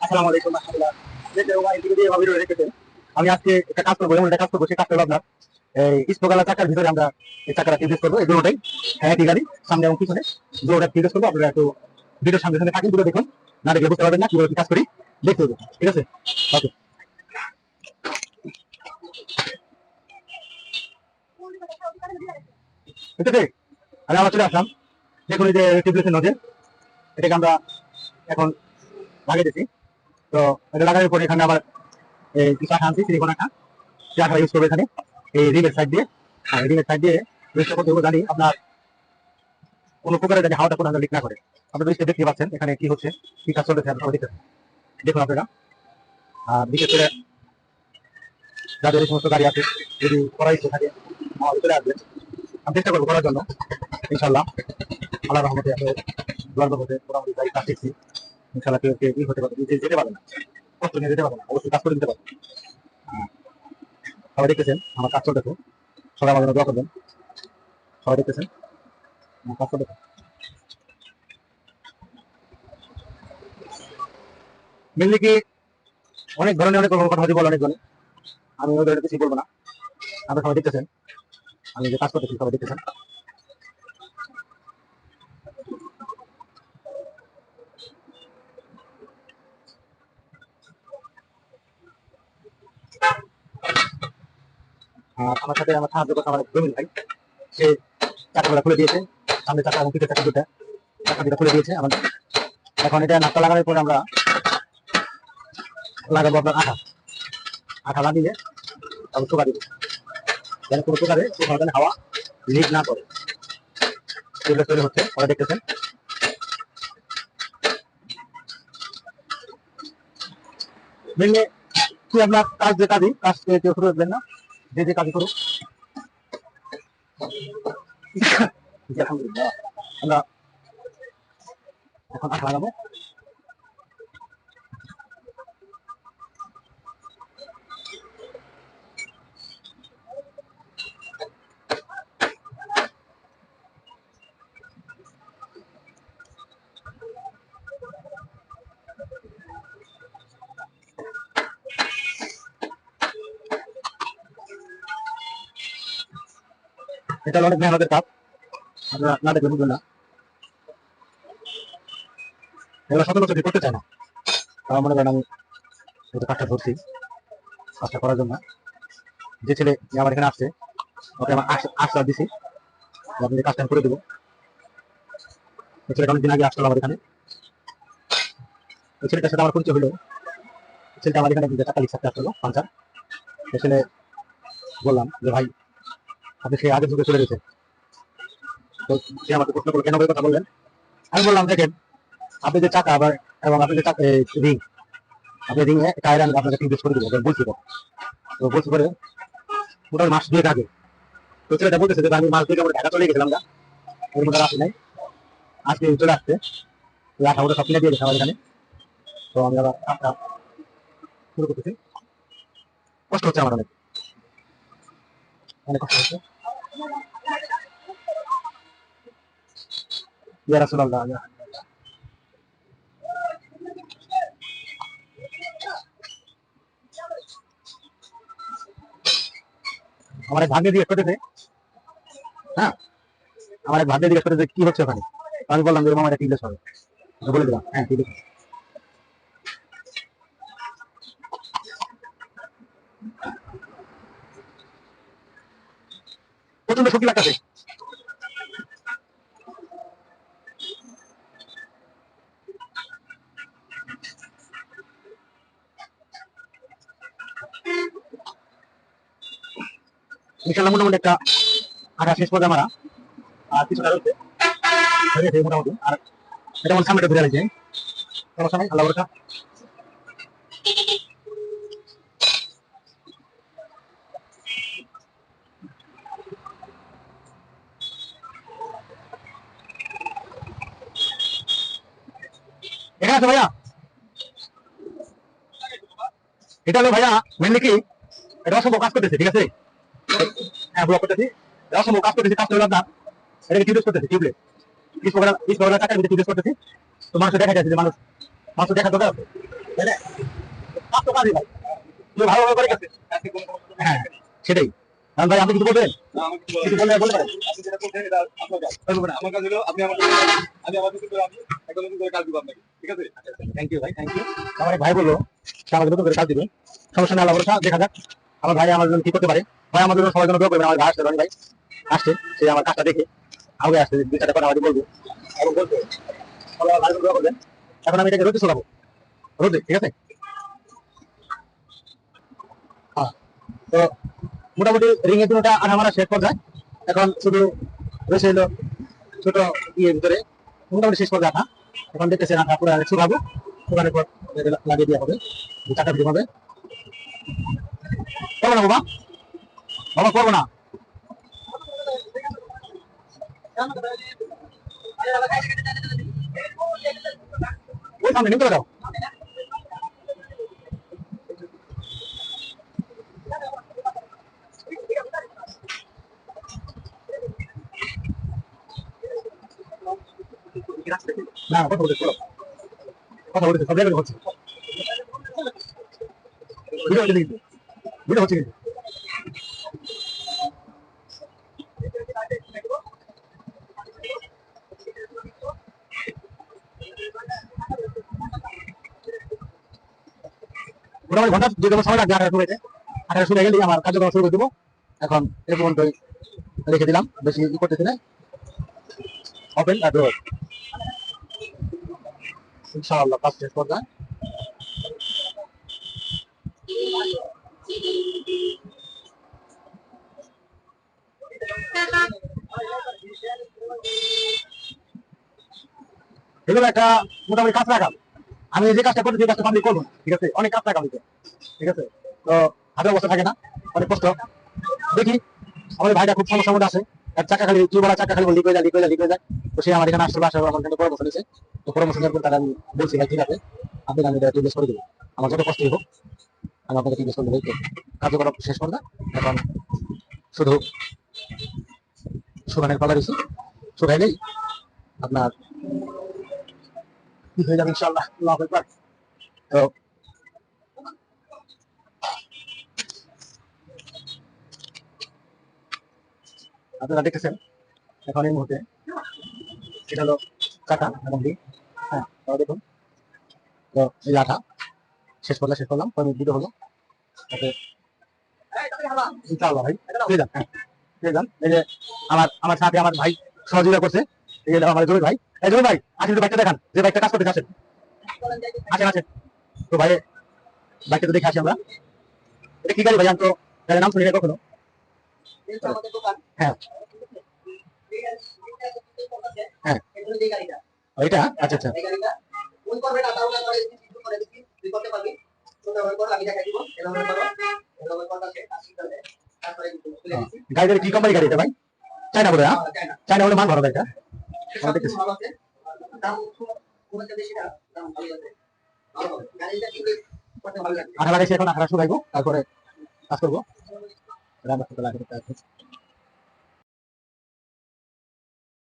আসসালামু আলাইকুম রাহমাতুল্লাহ। আমি আজকে একটা কাজ করবো, এমন একটা কাজ করবো, সেই কাজটা হলো আপনার এই স্পোকালা চাকার ভিতরে আমরা এই চাকাটা টিউব করবো, এই দুটোটাই একই গাড়ি সামনে এবং পিছনে দুটোটা টিউব করবো। আপনারা একটু ভিডিওর সামনে সামনে থাকেন, দুটো দেখুন, না দেখলে বুঝতে পারবেন না কিভাবে কাজ করি, দেখতে হবে। ঠিক আছে, ওকে। ঠিক আছে, আমি আবার চলে আসলাম। দেখুন এই যে টিউবলেসের নজেল, এটাকে আমরা এখন লাগিয়ে দিচ্ছি। তো এটা লাগানোর পরে এখানে আবার এই কিছু আঠা আনছি, সিলিকন আঠা, যে আঠা ইউজ করবো এখানে এই রিমের সাইড দিয়ে। আর রিমের সাইড দিয়ে ইউজ করতে হলো জানি আপনার কোনো প্রকারের জানি হাওয়াটা কোনো লিক না করে। আপনারা নিশ্চয়ই দেখতে পাচ্ছেন এখানে কি হচ্ছে, কি কাজ চলতেছে, আপনারা দেখতে দেখুন আপনারা। আর বিশেষ করে যাদের এই সমস্ত গাড়ি আছে, যদি করার ইচ্ছে থাকে আমাদের চলে আসবেন, আমি চেষ্টা করবো করার জন্য ইনশাল্লাহ। আল্লাহ রহমতে আমি দোয়ার হতে মোটামুটি গাড়ি কাজ শিখছি ইনশাল্লাহ। কেউ কেউ হতে পারবে, যেতে পারবে না, কষ্ট নিয়ে যেতে পারবে না, অবশ্যই কাজ করে দিতে পারবে। সবাই দেখতেছেন আমার কাজ চলতেছে, সবাই আমার জন্য দোয়া করবেন। সবাই দেখতেছেন আমার কাজ চলতেছে। মেনলি কি অনেক ধরনের অনেক কথা হতে বলে অনেকজনে, আমি ওই ধরনের কিছু বলবো না। আপনারা সবাই দেখতেছেন আমি যে কাজ করতেছি, সবাই দেখতেছেন। আমার সাথে আমার সাহায্য করতে আমার জমির ভাই, সে চাকাগুলো খুলে দিয়েছে, সামনে চাকা এবং পিঠের চাকা দুটা চাকা দুটা খুলে দিয়েছে আমার। এখন এটা নাকটা লাগানোর পরে আমরা লাগাবো আপনার আঠা। আঠা লাগিয়ে তারপর চোখা দিব, যেন কোনো প্রকারে সেখানে হাওয়া লিক না করে। সেগুলো তৈরি হচ্ছে, ওরা দেখতেছেন। মেনলি কি আপনার কাজ যে কাজই কাজ কেউ শুরু করবেন না, যে যে কাজই করুক। আলহামদুলিল্লাহ, আমরা এখন আঠা লাগাবো। এটা অনেক মেহনতের কাজ, আপনারা না দেখলে বুঝবেন না। এগুলো শত বছর করতে চায় না, আমার মনে করেন আমি কাজটা ধরছি কাজটা করার জন্য। যে ছেলে আমার এখানে আসছে ওকে আমার আশ্বাস দিছি আপনি কাজটা করে দেবো। ওই ছেলেটা অনেকদিন আগে আসলো আমার এখানে, ওই ছেলেটার সাথে আমার পরিচয় হলো। ছেলেটা আমার এখানে টাকা লিখ থাকতে আসলো পাঞ্চার। ওই ছেলে বললাম যে ভাই আপনি সে আগের যুগে চলে গেছেন। তো সে আমাকে প্রশ্ন করলো কেন কথা বললেন। আমি বললাম দেখেন আপনি যে চাকা আবার এবং আপনি যে রিং, আপনি রিং টায়ার আমি আপনাকে ইনভেস্ট করে দেবো বলছি। তো বলছি পরে মোটামুটি মাস দুয়েক আগে তো ছেলেটা বলতেছে যে আমি মাস দুয়েক আমার ঢাকা চলে গেছিলাম না, ওর মধ্যে আসি নাই, আজকে চলে আসছে। ওই আঠা সব কিনে দিয়ে গেছে আমার এখানে। তো আমি আবার কাজটা শুরু করতেছি। কষ্ট হচ্ছে আমার অনেক, অনেক কষ্ট হচ্ছে। ইয়া রাসূলুল্লাহ, আমার এক ভাগ্যে জিজ্ঞেস করতেছে, হ্যাঁ আমার এক ভাগ্যে জিজ্ঞেস করতেছে কি হচ্ছে ওখানে। আমি বললাম যে আমার একটা ইংলিশ হবে, বলে দিলাম হ্যাঁ ঠিক আছে। প্রচন্ড শক্তি লাগতেছে। ইনশাল্লাহ মোটামুটি একটা আঠা শেষ পর্যন্ত আমরা আর কিছুটা রয়েছে মোটামুটি। আর এটা আমার সামনেটা ঘুরে লাগছে, সমস্যা নেই, আল্লাহ ভরসা। এখানে আছে ভাইয়া, এটা হলো ভাইয়া মেনলি কি এটা অসম্ভব কাজ করতেছে। ঠিক আছে, হ্যাঁ ব্লক করতেছি, এটা অসম্ভব কাজ করতেছি। কাজটা হলো আপনার এটাকে টিউবলেস করতেছি, টিউবলেস টাকার ভিতরে টিউবলেস করতেছি। তো মানুষ দেখা যাচ্ছে যে মানুষ দেখা দরকার আছে। তাই না? কাজ তো কাজই ভাই, তুমি ভালোভাবে করে গেছে। হ্যাঁ সেটাই। কারণ ভাই আপনি কিছু বলবেন, কিছু বললে বলতে পারেন। আপনি যেটা বলছেন এটা আপনার কাজ। আমার কাজ হলো আপনি আমার কাজ করবেন, আমি আমার কিছু করে আমি একটা নতুন করে কাজ দিব আপনাকে, ঠিক আছে? থ্যাংক ইউ ভাই, থ্যাংক ইউ। আমার এক ভাই বললো সে আমাকে নতুন করে কাজ দিবে, সমস্যা নেই, আল্লাহ ভরসা, দেখা যাক আমার ভাই আমার জন্য কি করতে পারে। ভাই আমার জন্য সবার জন্য দোয়া করবেন। আমার ভাই আসছে, রনি ভাই আসছে, সে আমার কাজটা দেখে আগে আসছে, দুই চারটা কথা আমাকে বলবো এবং বলবে সবাই আমার ভাই জন্য দোয়া করবেন। এখন আমি এটাকে রোদে শোকাবো, রোদে, ঠিক আছে? হ্যাঁ, তো মোটামুটি রিং এর দুটোটা আধা মারা শেষ পর্যায়ে, এখন শুধু রয়েছে হলো ছোট ইয়ের ভিতরে, মোটামুটি শেষ পর্যায়ে আঠা। এখন দেখতেছেন আঠা পুরো শুকাবো, শুকানোর পর এটা লাগিয়ে দেওয়া হবে, দু চারটা ভিডিও হবে। করবো না বাবা, বাবা করবো না, ওই সামনে নিতে দাও। না কথা বলতে চলো, কথা বলতে সব জায়গায় হচ্ছে, ভিডিও হচ্ছে কিন্তু, ভিডিও হচ্ছে কিন্তু। মোটামুটি ঘন্টা দুই ঘন্টা সময় লাগবে আঠারো শুরু হয়েছে। আঠারো শুরু হয়ে গেলেই আমার কার্যক্রম শুরু করে দেবো। এখন এই পর্যন্তই রেখে দিলাম, বেশি ই করতেছি না। ওপেন আর ডোর, ইনশাআল্লাহ কাজ শেষ পর্যায়ে। এগুলো একটা মোটামুটি কাজ রাখাম। আমি যে কাজটা করতে যে কাজটা কমপ্লিট করবো না, ঠিক আছে? অনেক কাজ রাখাম, ঠিক আছে? তো হাতের অবস্থা থাকে না, অনেক কষ্ট। দেখি আমাদের ভাইটা খুব সমস্যার মধ্যে আছে, আর চাকা খালি চুলবালা চাকা খালি লিক হয়ে যায়, লিক হয়ে যায়, লিক হয়ে যায়। তো সে আমার এখানে আসছে, বাসা আমার এখানে পরামর্শ নিয়েছে। তো পরামর্শ নেওয়ার পর তারা আমি বলছি ভাই ঠিক আছে, আপনি আমি এটা টিভিএস করে দেবো, আমার যত কষ্টই হোক আমি আপনাকে টিভিএস করে দেবো। কার্যকলাপ শেষ করলাম, এখন শুধু শুকানের পালা রয়েছে, শুকাইলেই আপনার কি হয়ে যাবে ইনশাআল্লাহ, আল্লাহু আকবার। তো আপনারা দেখতেছেন এখন এই মুহূর্তে এটা হলো চাকা এবং দিক। হ্যাঁ তো দেখুন, তো এই আঠা শেষ পর্যায়ে শেষ করলাম, ভিডিও হলো তাতে ইনশাআল্লাহ ভাই পেয়ে যান। হ্যাঁ পেয়ে যান। এই যে আমার আমার সাথে আমার ভাই সহযোগিতা করছে, এই যে আমার জমি ভাই, এই জমি ভাই আসেন, একটু বাইকটা দেখান, যে বাইকটা কাজ করতে আসেন, আসেন আসেন। তো ভাই বাইকটা তো দেখে আসি আমরা, এটা কি গাড়ি ভাই? আমি তো গাড়ির নাম শুনি না কখনো। হ্যাঁ হ্যাঁ ওইটা, আচ্ছা আচ্ছা। গাড়িটা কি কোম্পানি গাড়ি এটা ভাই? চায়না বলে? হ্যাঁ চায়না বলে মান ভালো গাড়িটা, আমরা দেখতেছি। আঠা লাগাইছি, এখন আঠা শুকাইবো, তারপরে কাজ করবো।